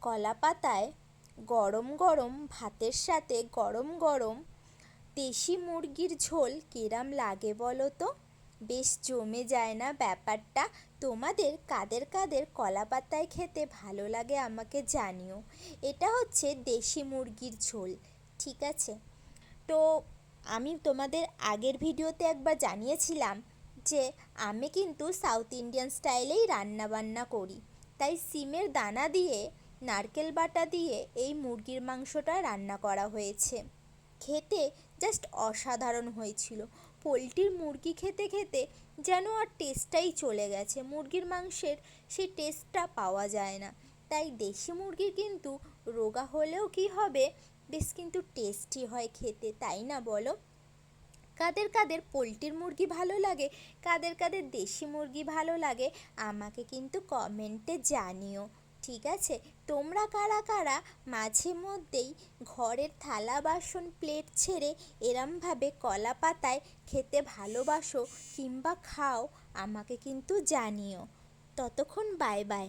কলা পাতায় গরম গরম ভাতের সাথে গরম গরম দেশি মুরগির ঝোল কিরম লাগে বলো তো? বেশ জমে যায় না ব্যাপারটা? তোমাদের কাদের কাদের কলা পাতায় খেতে ভালো লাগে আমাকে জানিও। এটা হচ্ছে দেশি মুরগির ঝোল, ঠিক আছে? তো আমি তোমাদের আগের ভিডিওতে একবার জানিয়েছিলাম যে আমি কিন্তু সাউথ ইন্ডিয়ান স্টাইলেই রান্না বান্না করি। তাই সিমের দানা দিয়ে নারকেল বাটা দিয়ে এই মুরগির মাংসটা রান্না করা হয়েছে। খেতে জাস্ট অসাধারণ হয়েছিল। পোলট্রির মুরগি খেতে খেতে যেন আর টেস্টটাই চলে গেছে, মুরগির মাংসের সেই টেস্টটা পাওয়া যায় না। তাই দেশি মুরগির কিন্তু রোগা হলেও কি হবে, বেশ কিন্তু টেস্টি হয় খেতে, তাই না বলো? কাদের কাদের পোলট্রির মুরগি ভালো লাগে, কাদের কাদের দেশি মুরগি ভালো লাগে, আমাকে কিন্তু কমেন্টে জানিও, ঠিক আছে? তোমরা কারা কারা মাঝে মধ্যেই ঘরের থালা বাসন প্লেট ছেড়ে এরমভাবে কলা পাতায় খেতে ভালোবাসো কিংবা খাও, আমাকে কিন্তু জানিও। ততক্ষণ বাই বাই।